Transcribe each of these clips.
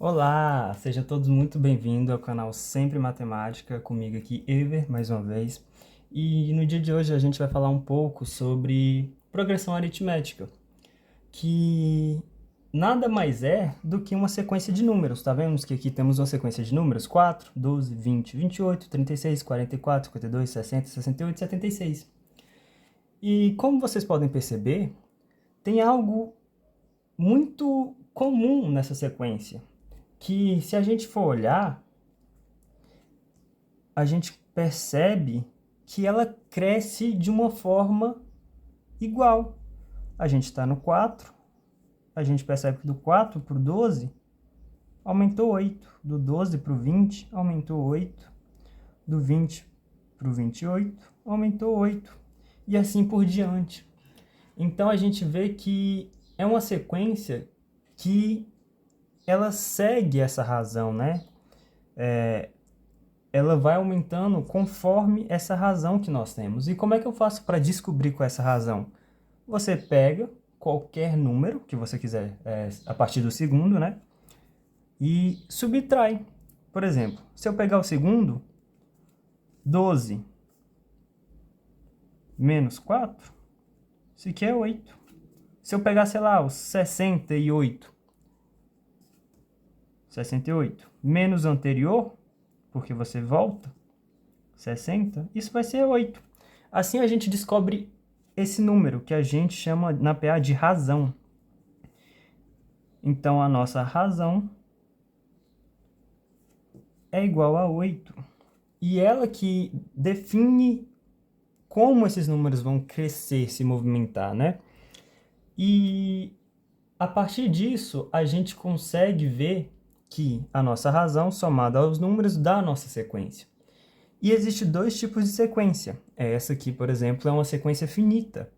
Olá, sejam todos muito bem-vindos ao canal Sempre Matemática, comigo aqui, Ever, mais uma vez. E no dia de hoje a gente vai falar um pouco sobre progressão aritmética, que nada mais é do que uma sequência de números, tá vendo que aqui temos uma sequência de números 4, 12, 20, 28, 36, 44, 52, 60, 68, 76. E como vocês podem perceber, tem algo muito comum nessa sequência, que se a gente for olhar, a gente percebe que ela cresce de uma forma igual. A gente está no 4, a gente percebe que do 4 para o 12 aumentou 8, do 12 para o 20 aumentou 8, do 20 para o 28 aumentou 8, e assim por diante. Então a gente vê que é uma sequência que ela segue essa razão, né? Ela vai aumentando conforme essa razão que nós temos. E como é que eu faço para descobrir qual é essa razão? Você pega qualquer número que você quiser, a partir do segundo, né? E subtrai. Por exemplo, se eu pegar o segundo, 12 menos 4, isso aqui é 8. Se eu pegar, sei lá, o 68 menos o anterior, porque você volta, 60, isso vai ser 8. Assim a gente descobre esse número, que a gente chama na PA de razão. Então, a nossa razão é igual a 8. E ela que define como esses números vão crescer, se movimentar, né? E a partir disso, a gente consegue ver que a nossa razão somada aos números dá a nossa sequência. E existe dois tipos de sequência. Essa aqui, por exemplo, é uma sequência finita.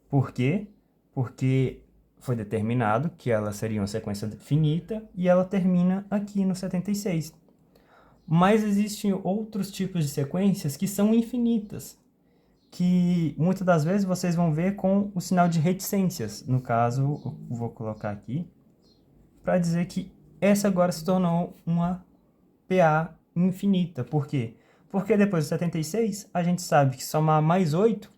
Por quê? Porque foi determinado que ela seria uma sequência finita e ela termina aqui no 76. Mas existem outros tipos de sequências que são infinitas, que muitas das vezes vocês vão ver com o sinal de reticências. No caso, eu vou colocar aqui, para dizer que essa agora se tornou uma PA infinita. Por quê? Porque depois do 76, a gente sabe que somar mais 8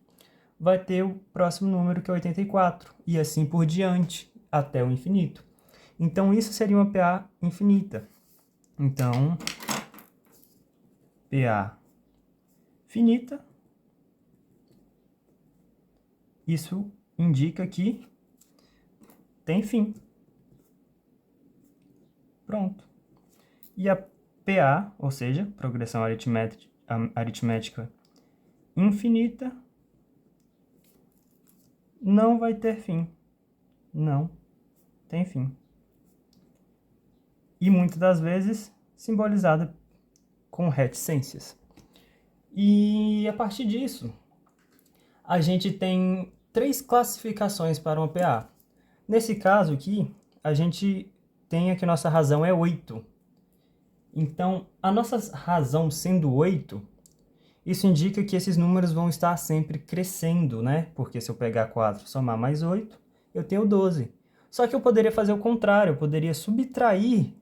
vai ter o próximo número, que é 84, e assim por diante, até o infinito. Então, isso seria uma PA infinita. Então, PA finita, isso indica que tem fim. Pronto. E a PA, ou seja, progressão aritmética infinita, não vai ter fim. Não tem fim. E muitas das vezes simbolizada com reticências. E a partir disso, a gente tem três classificações para uma PA. Nesse caso aqui, a gente tem que nossa razão é 8. Então, a nossa razão sendo 8, isso indica que esses números vão estar sempre crescendo, né? Porque se eu pegar 4 e somar mais 8, eu tenho 12. Só que eu poderia fazer o contrário, eu poderia subtrair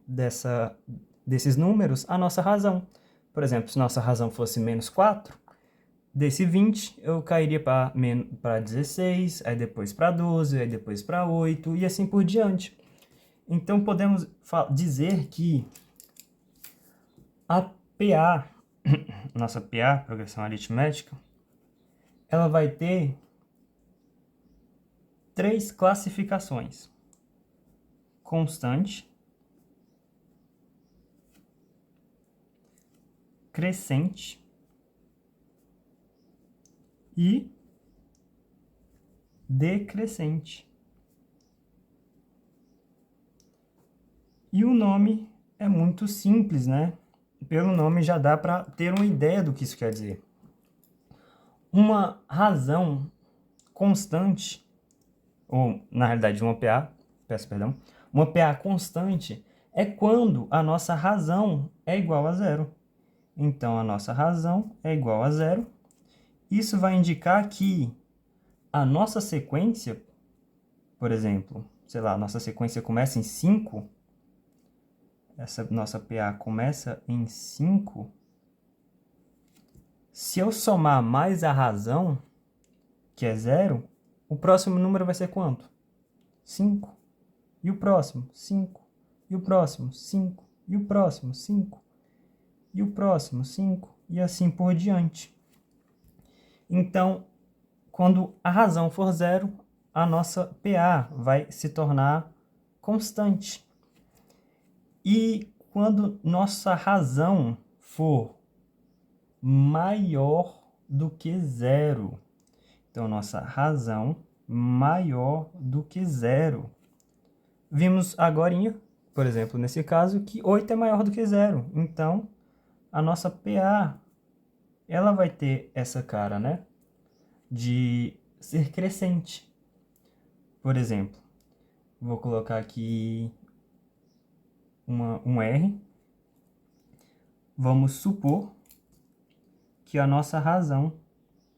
desses números a nossa razão. Por exemplo, se nossa razão fosse menos 4, desse 20 eu cairia para 16, aí depois para 12, aí depois para 8 e assim por diante. Então podemos dizer que a PA, nossa PA, progressão aritmética, ela vai ter três classificações: constante, crescente e decrescente. E o nome é muito simples, né? Pelo nome já dá para ter uma ideia do que isso quer dizer. Uma razão constante, ou na realidade uma PA, peço perdão, uma PA constante é quando a nossa razão é igual a zero. Então, a nossa razão é igual a zero. Isso vai indicar que a nossa sequência, por exemplo, sei lá, a nossa sequência começa em 5, essa nossa PA começa em 5, se eu somar mais a razão, que é 0, o próximo número vai ser quanto? 5. E o próximo? 5. E o próximo? 5. E o próximo? 5. E o próximo? 5. E assim por diante. Então, quando a razão for 0, a nossa PA vai se tornar constante. E quando nossa razão for maior do que 0, então nossa razão maior do que 0. Vimos agorinha, por exemplo, nesse caso, que 8 é maior do que 0. Então, a nossa PA, ela vai ter essa cara, né? De ser crescente. Por exemplo, vou colocar aqui um R. Vamos supor que a nossa razão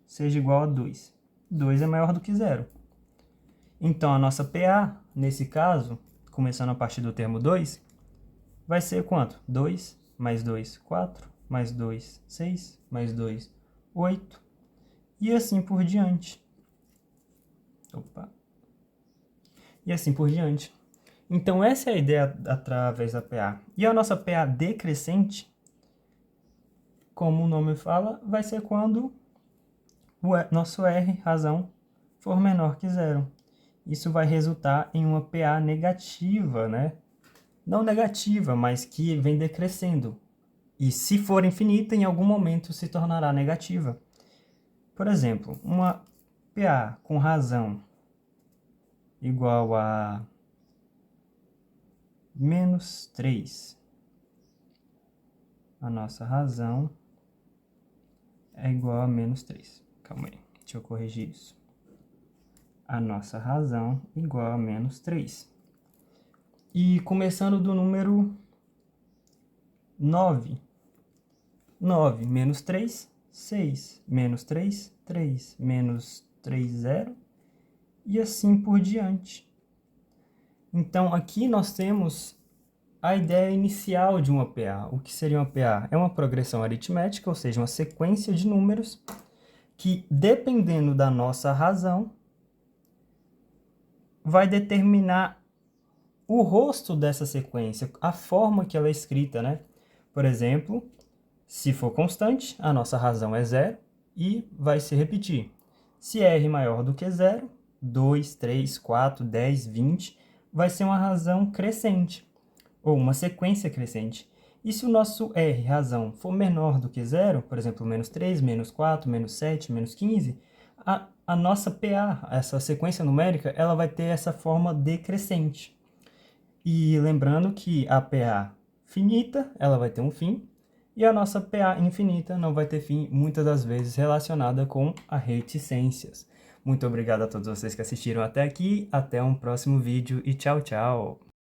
seja igual a 2. 2 é maior do que 0. Então, a nossa PA, nesse caso, começando a partir do termo 2, vai ser quanto? 2 mais 2, 4, mais 2, 6, mais 2, 8, e assim por diante. Opa! E assim por diante. Então, essa é a ideia através da PA. E a nossa PA decrescente, como o nome fala, vai ser quando o nosso R, razão, for menor que 0. Isso vai resultar em uma PA negativa, né? Não negativa, mas que vem decrescendo. E se for infinita, em algum momento se tornará negativa. Por exemplo, uma PA com razão igual a menos 3. A nossa razão é igual a menos 3. Calma aí, deixa eu corrigir isso. A nossa razão igual a menos 3. E começando do número 9. 9 menos 3, 6. Menos 3, 3. Menos 3, 0. E assim por diante. Então, aqui nós temos a ideia inicial de uma PA. O que seria uma PA? É uma progressão aritmética, ou seja, uma sequência de números que, dependendo da nossa razão, vai determinar o rosto dessa sequência, a forma que ela é escrita, né? Por exemplo, se for constante, a nossa razão é 0 e vai se repetir. Se R maior do que 0, 2, 3, 4, 10, 20, vai ser uma razão crescente, ou uma sequência crescente. E se o nosso R, razão, for menor do que 0, por exemplo, menos 3, menos 4, menos 7, menos 15, a nossa PA, essa sequência numérica, ela vai ter essa forma decrescente. E lembrando que a PA finita, ela vai ter um fim, e a nossa PA infinita não vai ter fim, muitas das vezes relacionada com a reticências. Muito obrigado a todos vocês que assistiram até aqui, até um próximo vídeo e tchau, tchau!